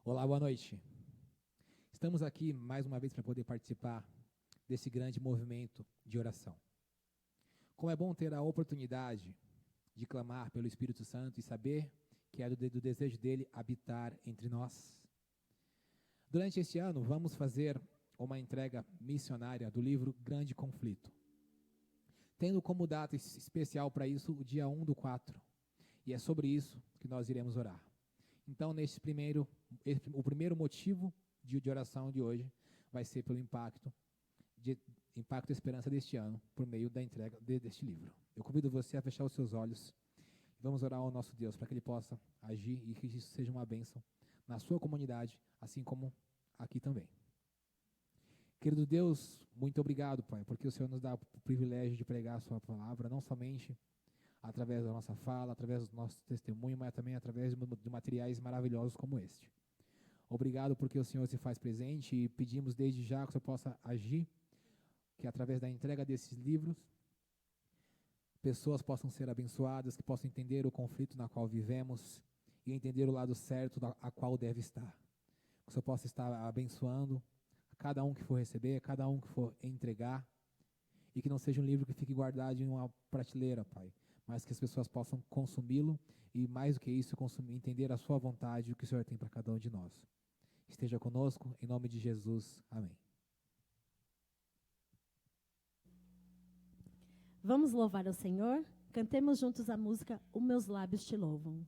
Olá, boa noite. Estamos aqui mais uma vez para poder participar desse grande movimento de oração. Como é bom ter a oportunidade de clamar pelo Espírito Santo e saber que é do desejo dele habitar entre nós. Durante este ano, vamos fazer uma entrega missionária do livro Grande Conflito, tendo como data especial para isso o dia 1/4, e é sobre isso que nós iremos orar. Então, o primeiro motivo de oração de hoje vai ser pelo impacto e esperança deste ano, por meio da entrega deste livro. Eu convido você a fechar os seus olhos e vamos orar ao nosso Deus para que Ele possa agir e que isso seja uma bênção na sua comunidade, assim como aqui também. Querido Deus, muito obrigado, Pai, porque o Senhor nos dá o privilégio de pregar a sua palavra, não somente através da nossa fala, através do nosso testemunho, mas também através de materiais maravilhosos como este. Obrigado porque o Senhor se faz presente e pedimos desde já que o Senhor possa agir, que através da entrega desses livros, pessoas possam ser abençoadas, que possam entender o conflito na qual vivemos e entender o lado certo a qual deve estar. Que o Senhor possa estar abençoando a cada um que for receber, a cada um que for entregar, e que não seja um livro que fique guardado em uma prateleira, Pai, mas que as pessoas possam consumi-lo e, mais do que isso, entender a sua vontade e o que o Senhor tem para cada um de nós. Esteja conosco, em nome de Jesus. Amém. Vamos louvar ao Senhor? Cantemos juntos a música Os Meus Lábios Te Louvam.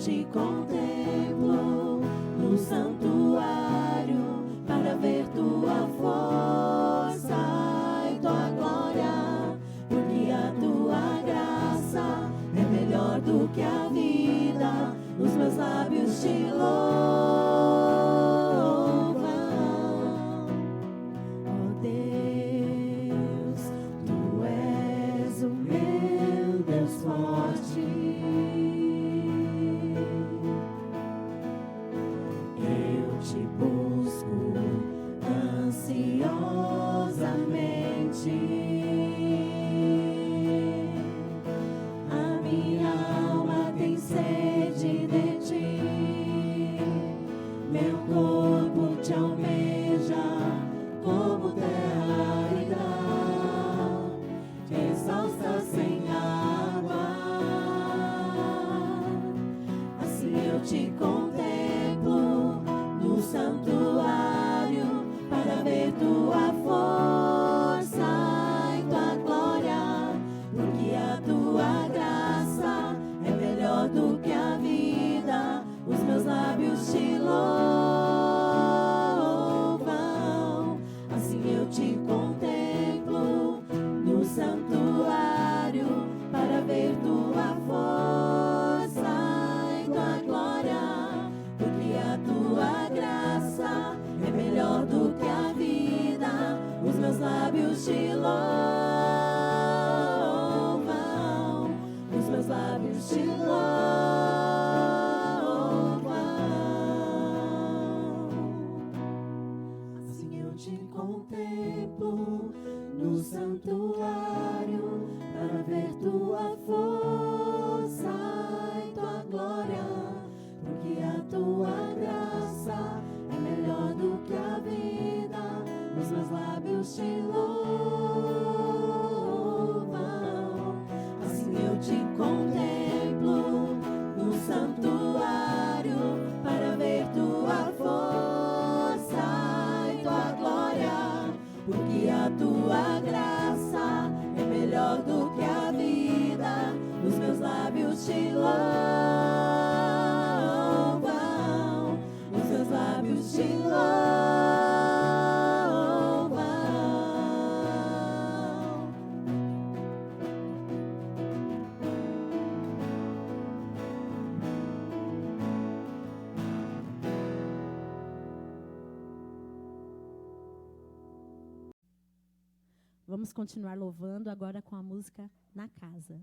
Te contemplo no santuário para ver tua força e tua glória, porque a tua graça é melhor do que a vida. Os meus lábios te louvam, ó Deus, tu és o meu Deus forte. Te busco ansiosamente. A minha alma tem sede de ti. Meu corpo te almeja como terra árida, exausta sem água. Assim eu te contemplo no santuário para ver tua força e tua glória, porque a tua graça é melhor do que a vida. Os meus lábios te louvam, assim eu te contemplo no santuário para ver tua força e tua glória, porque a tua graça é melhor do que a vida. Os meus lábios te louvam, os meus lábios te louvam. Assim eu te contemplo no santuário para ver tua força e tua glória, porque a tua graça é melhor do que a vida. Os meus lábios te louvam, assim eu te contemplo lábios te louvam, os seus lábios te louvam. Vamos continuar louvando agora com a música Na Casa.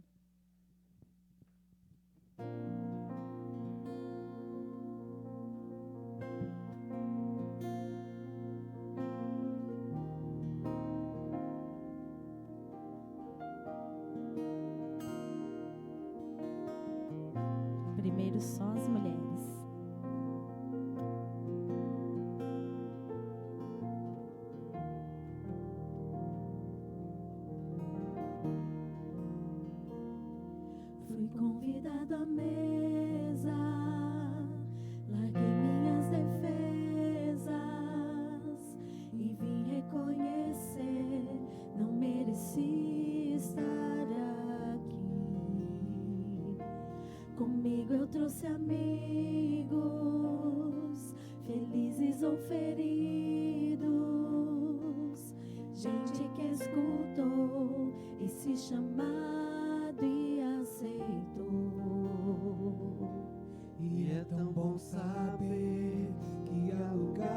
Primeiro só as mulheres. Fui convidado à mesa, larguei minhas defesas e vim reconhecer, não mereci estar aqui. Comigo eu trouxe amigos, felizes ou feridos, gente que escutou esse chamado e aceitou. E é tão bom saber que há lugar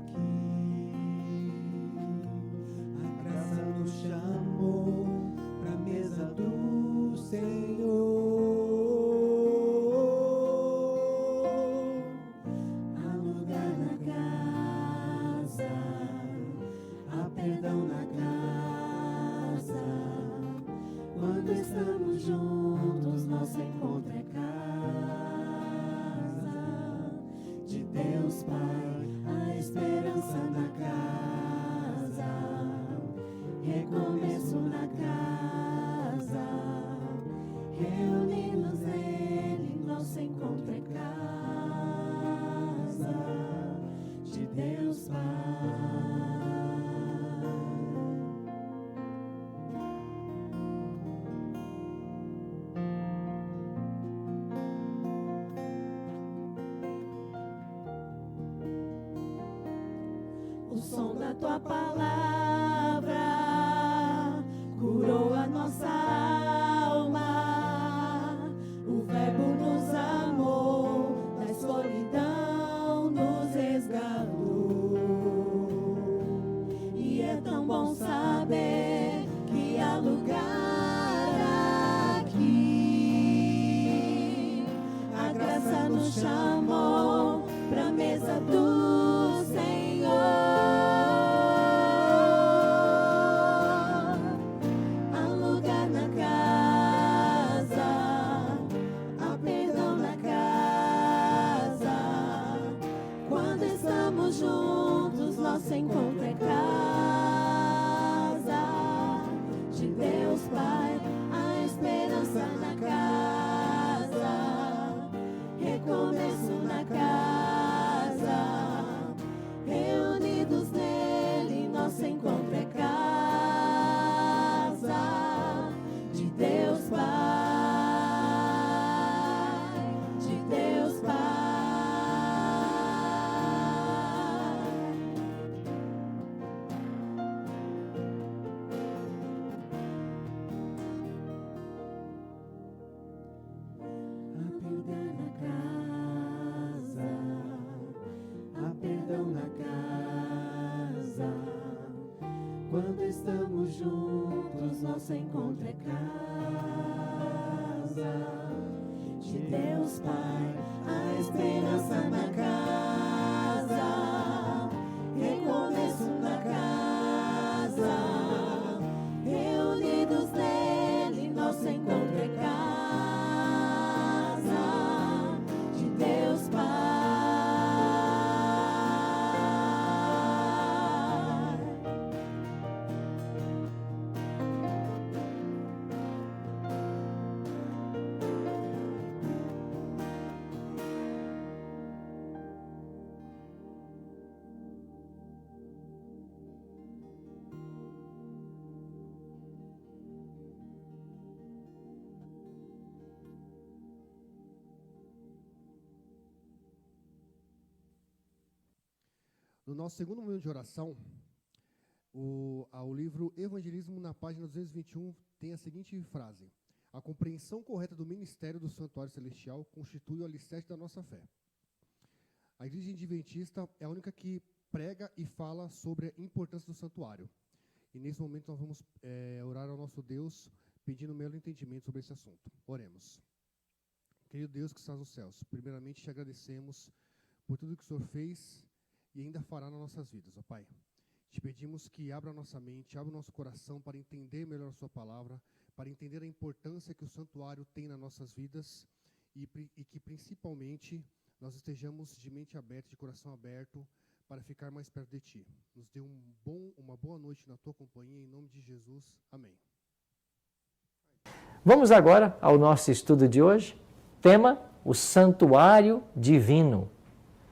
aqui. A graça nos chamou pra mesa do Senhor. Há lugar na casa, há perdão na casa. Quando estamos juntos, nosso encontro é casa. De Deus Pai, a esperança na casa. Recomeço na casa. Reunidos nele, nosso encontro é casa. De Deus Pai. O som da tua palavra curou a nossa alma. O Verbo nos amou, da escuridão nos resgatou. E é tão bom saber que há lugar aqui. A graça nos chamou pra mesa do Senhor. Juntos, nosso encontro é casa. De Deus Pai, a esperança na casa. Recomeço na casa. Reunidos nele, nosso encontro é casa. De Deus Pai, de Deus Pai. Quando estamos juntos, nosso encontro é casa. De Deus Pai, a esperança na casa. Recomeço na casa. Reunidos nele, nosso encontro é casa. De Deus Pai. No nosso segundo momento de oração, o livro Evangelismo, na página 221, tem a seguinte frase: a compreensão correta do ministério do Santuário Celestial constitui o alicerce da nossa fé. A Igreja Adventista é a única que prega e fala sobre a importância do santuário. E nesse momento nós vamos orar ao nosso Deus, pedindo melhor entendimento sobre esse assunto. Oremos. Querido Deus que estás nos céus, primeiramente te agradecemos por tudo que o Senhor fez e ainda fará nas nossas vidas, ó Pai. Te pedimos que abra a nossa mente, abra o nosso coração para entender melhor a sua palavra, para entender a importância que o santuário tem nas nossas vidas e que principalmente nós estejamos de mente aberta, de coração aberto, para ficar mais perto de Ti. Nos dê uma boa noite na Tua companhia, em nome de Jesus. Amém. Vamos agora ao nosso estudo de hoje. Tema: o santuário divino.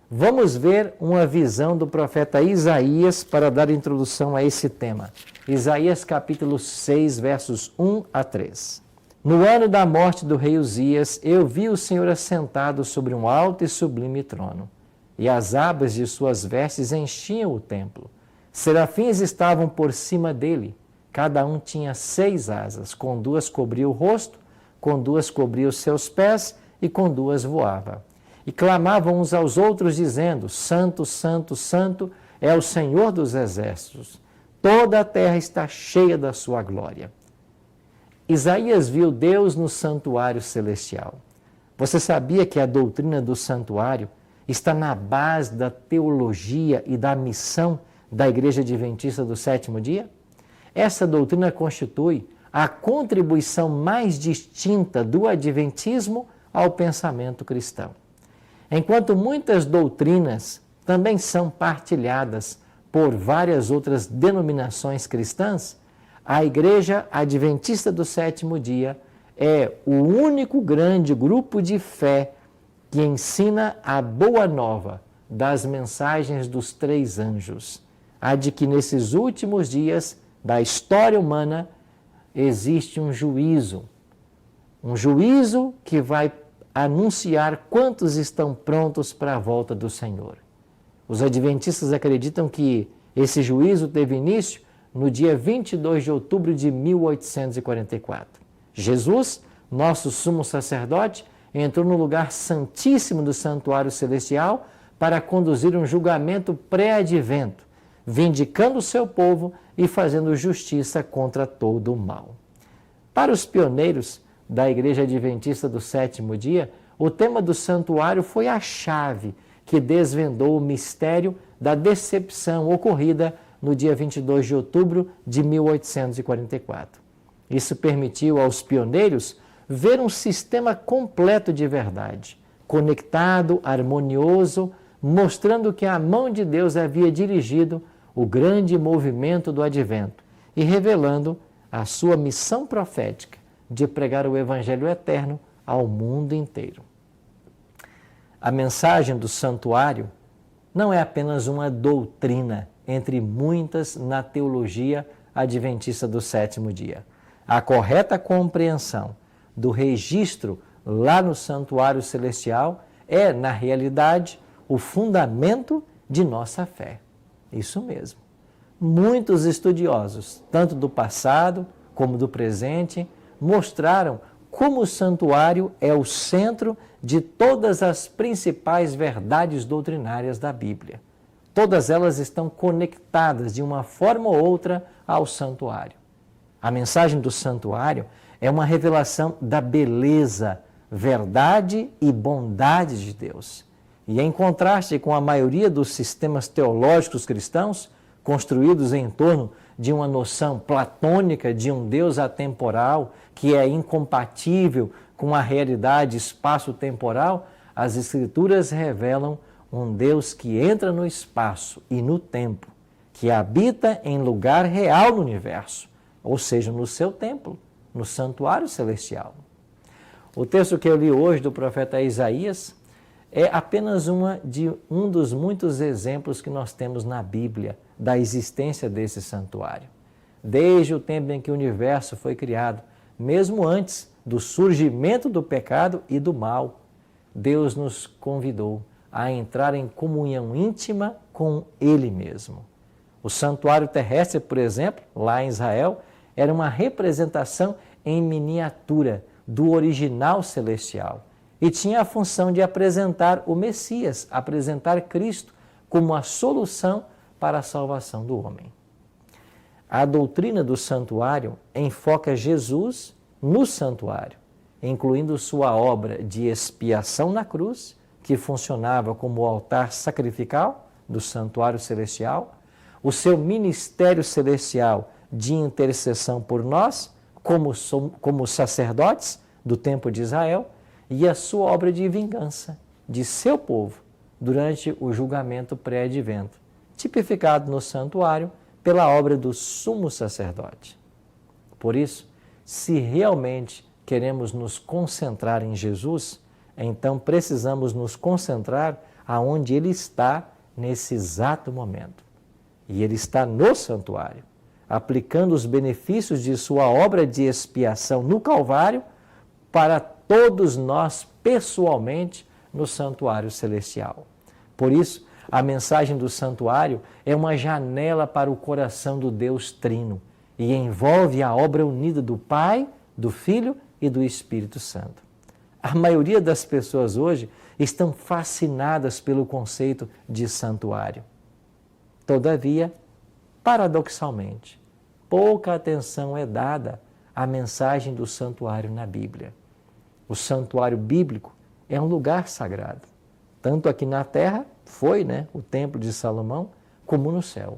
Vamos ver uma visão do profeta Isaías para dar introdução a esse tema. Isaías capítulo 6, versos 1 a 3. No ano da morte do rei Uzias, eu vi o Senhor assentado sobre um alto e sublime trono, e as abas de suas vestes enchiam o templo. Serafins estavam por cima dele, cada um tinha 6 asas, com 2 cobria o rosto, com 2 cobria os seus pés, e com 2 voava. E clamavam uns aos outros, dizendo: Santo, Santo, Santo é o Senhor dos exércitos. Toda a terra está cheia da sua glória. Isaías viu Deus no santuário celestial. Você sabia que a doutrina do santuário está na base da teologia e da missão da Igreja Adventista do Sétimo Dia? Essa doutrina constitui a contribuição mais distinta do Adventismo ao pensamento cristão. Enquanto muitas doutrinas também são partilhadas por várias outras denominações cristãs, a Igreja Adventista do Sétimo Dia é o único grande grupo de fé que ensina a boa nova das mensagens dos 3 anjos, a de que nesses últimos dias da história humana existe um juízo que vai anunciar quantos estão prontos para a volta do Senhor. Os adventistas acreditam que esse juízo teve início no dia 22 de outubro de 1844. Jesus, nosso sumo sacerdote, entrou no lugar santíssimo do santuário celestial para conduzir um julgamento pré-advento, vindicando o seu povo e fazendo justiça contra todo o mal. Para os pioneiros da Igreja Adventista do Sétimo Dia, o tema do santuário foi a chave que desvendou o mistério da decepção ocorrida no dia 22 de outubro de 1844. Isso permitiu aos pioneiros ver um sistema completo de verdade, conectado, harmonioso, mostrando que a mão de Deus havia dirigido o grande movimento do advento e revelando a sua missão profética de pregar o Evangelho eterno ao mundo inteiro. A mensagem do santuário não é apenas uma doutrina entre muitas na teologia adventista do Sétimo Dia. A correta compreensão do registro lá no santuário celestial é, na realidade, o fundamento de nossa fé. Isso mesmo. Muitos estudiosos, tanto do passado como do presente, mostraram como o santuário é o centro de todas as principais verdades doutrinárias da Bíblia. Todas elas estão conectadas de uma forma ou outra ao santuário. A mensagem do santuário é uma revelação da beleza, verdade e bondade de Deus. E em contraste com a maioria dos sistemas teológicos cristãos, construídos em torno de uma noção platônica de um Deus atemporal que é incompatível com a realidade espaço-temporal, as Escrituras revelam um Deus que entra no espaço e no tempo, que habita em lugar real no universo, ou seja, no seu templo, no santuário celestial. O texto que eu li hoje do profeta Isaías é apenas um dos muitos exemplos que nós temos na Bíblia da existência desse santuário. Desde o tempo em que o universo foi criado, mesmo antes do surgimento do pecado e do mal, Deus nos convidou a entrar em comunhão íntima com Ele mesmo. O santuário terrestre, por exemplo, lá em Israel, era uma representação em miniatura do original celestial e tinha a função de apresentar o Messias, apresentar Cristo como a solução para a salvação do homem. A doutrina do santuário enfoca Jesus no santuário, incluindo sua obra de expiação na cruz, que funcionava como o altar sacrificial do santuário celestial, o seu ministério celestial de intercessão por nós, como sacerdotes do templo de Israel, e a sua obra de vingança de seu povo durante o julgamento pré-advento, tipificado no santuário pela obra do sumo sacerdote. Por isso, se realmente queremos nos concentrar em Jesus, então precisamos nos concentrar aonde Ele está nesse exato momento. E Ele está no santuário, aplicando os benefícios de sua obra de expiação no Calvário para todos nós pessoalmente no santuário celestial. Por isso, a mensagem do santuário é uma janela para o coração do Deus Trino e envolve a obra unida do Pai, do Filho e do Espírito Santo. A maioria das pessoas hoje estão fascinadas pelo conceito de santuário. Todavia, paradoxalmente, pouca atenção é dada à mensagem do santuário na Bíblia. O santuário bíblico é um lugar sagrado. Tanto aqui na terra, foi o Templo de Salomão, como no céu,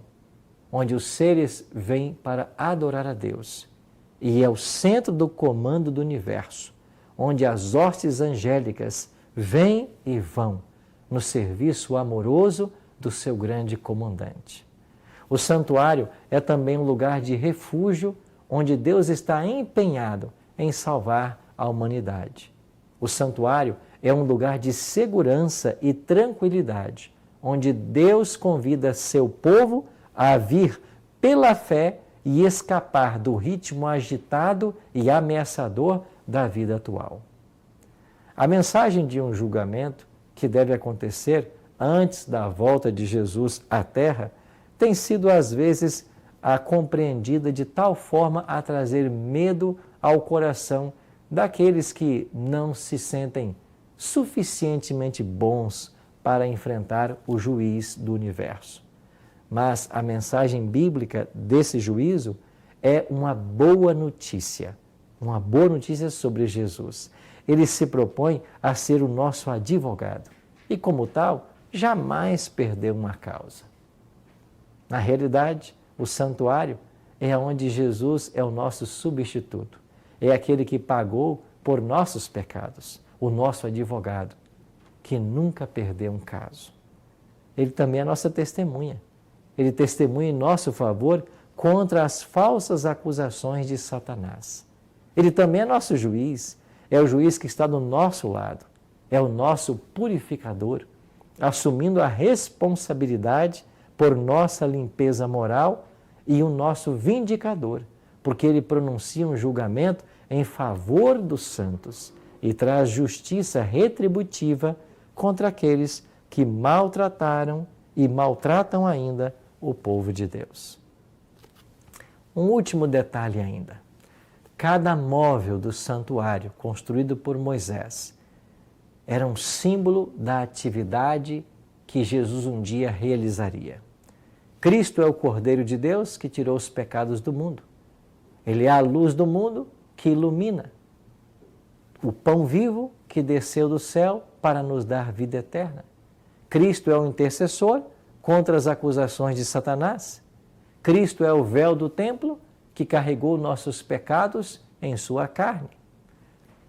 onde os seres vêm para adorar a Deus. E é o centro do comando do universo, onde as hostes angélicas vêm e vão no serviço amoroso do seu grande comandante. O santuário é também um lugar de refúgio, onde Deus está empenhado em salvar a humanidade. O santuário é um lugar de segurança e tranquilidade, onde Deus convida seu povo a vir pela fé e escapar do ritmo agitado e ameaçador da vida atual. A mensagem de um julgamento que deve acontecer antes da volta de Jesus à Terra tem sido às vezes compreendida de tal forma a trazer medo ao coração daqueles que não se sentem suficientemente bons para enfrentar o juiz do universo. Mas a mensagem bíblica desse juízo é uma boa notícia sobre Jesus. Ele se propõe a ser o nosso advogado e, como tal, jamais perdeu uma causa. Na realidade, o santuário é onde Jesus é o nosso substituto. É aquele que pagou por nossos pecados, o nosso advogado, que nunca perdeu um caso. Ele também é a nossa testemunha. Ele testemunha em nosso favor contra as falsas acusações de Satanás. Ele também é nosso juiz, é o juiz que está do nosso lado, é o nosso purificador, assumindo a responsabilidade por nossa limpeza moral e o nosso vindicador, porque ele pronuncia um julgamento em favor dos santos e traz justiça retributiva contra aqueles que maltrataram e maltratam ainda o povo de Deus. Um último detalhe ainda. Cada móvel do santuário construído por Moisés era um símbolo da atividade que Jesus um dia realizaria. Cristo é o Cordeiro de Deus que tirou os pecados do mundo. Ele é a luz do mundo que ilumina. O pão vivo que desceu do céu para nos dar vida eterna. Cristo é o intercessor contra as acusações de Satanás. Cristo é o véu do templo que carregou nossos pecados em sua carne.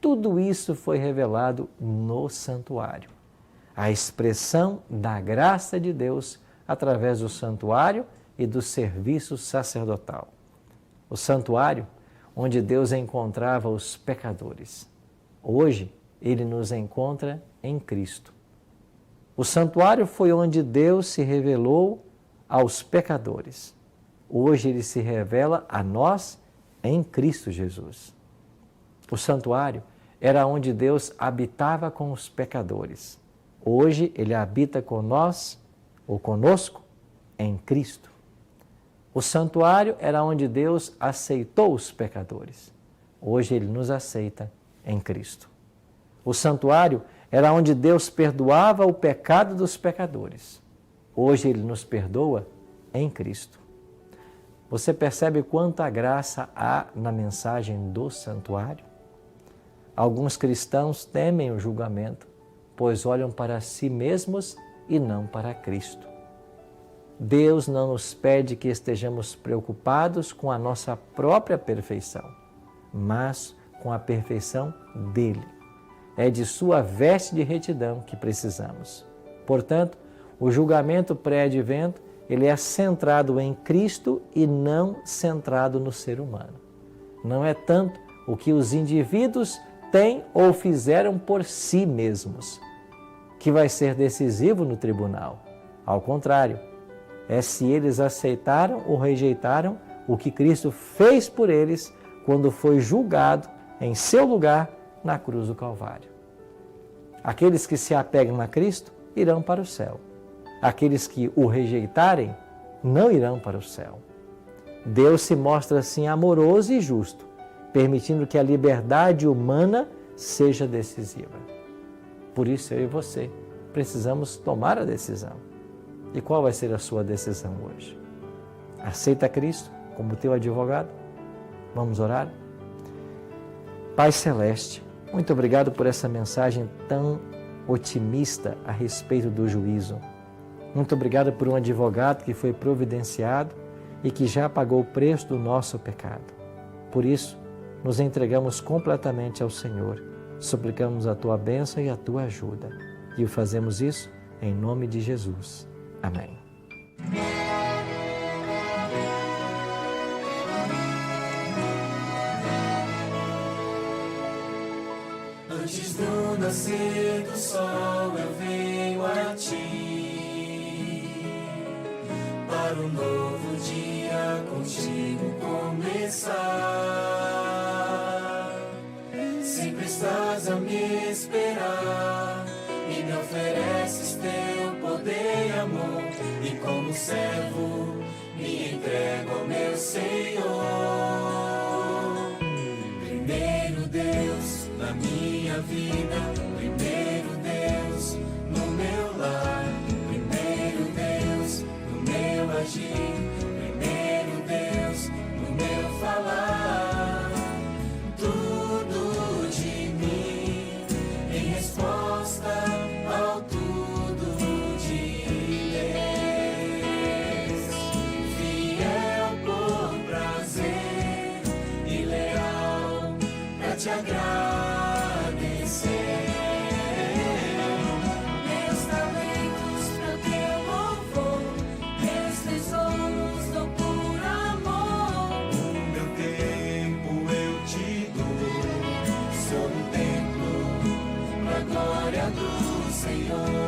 Tudo isso foi revelado no santuário. A expressão da graça de Deus através do santuário e do serviço sacerdotal. O santuário onde Deus encontrava os pecadores. Hoje, Ele nos encontra em Cristo. O santuário foi onde Deus se revelou aos pecadores. Hoje Ele se revela a nós em Cristo Jesus. O santuário era onde Deus habitava com os pecadores. Hoje Ele habita com nós, ou conosco, em Cristo. O santuário era onde Deus aceitou os pecadores. Hoje Ele nos aceita em Cristo. O santuário era onde Deus perdoava o pecado dos pecadores. Hoje Ele nos perdoa em Cristo. Você percebe quanta graça há na mensagem do santuário? Alguns cristãos temem o julgamento, pois olham para si mesmos e não para Cristo. Deus não nos pede que estejamos preocupados com a nossa própria perfeição, mas com a perfeição dele. É de sua veste de retidão que precisamos. Portanto, o julgamento pré-advento, ele é centrado em Cristo e não centrado no ser humano. Não é tanto o que os indivíduos têm ou fizeram por si mesmos que vai ser decisivo no tribunal. Ao contrário, é se eles aceitaram ou rejeitaram o que Cristo fez por eles quando foi julgado em seu lugar na cruz do Calvário. Aqueles que se apegam a Cristo irão para o céu. Aqueles que o rejeitarem não irão para o céu. Deus se mostra assim amoroso e justo, permitindo que a liberdade humana seja decisiva. Por isso eu e você precisamos tomar a decisão. E qual vai ser a sua decisão hoje? Aceita Cristo como teu advogado? Vamos orar? Pai Celeste, muito obrigado por essa mensagem tão otimista a respeito do juízo. Muito obrigado por um advogado que foi providenciado e que já pagou o preço do nosso pecado. Por isso, nos entregamos completamente ao Senhor. Suplicamos a Tua bênção e a Tua ajuda. E o fazemos isso em nome de Jesus. Amém. Antes do nascer do sol eu venho a Ti, para um novo dia contigo começar. Sempre estás a me esperar e me ofereces teu poder e amor, e como servo me entrego ao meu Senhor. Primeiro Deus na minha vida, primeiro Deus no meu lar, primeiro Deus no meu agir, primeiro Deus no meu falar. Tudo de mim em resposta ao tudo de Deus, fiel por prazer e leal pra te agradecer. Meus talentos pro teu louvor, meus tesouros dou por amor. O meu tempo eu te dou, sou um templo pra glória do Senhor.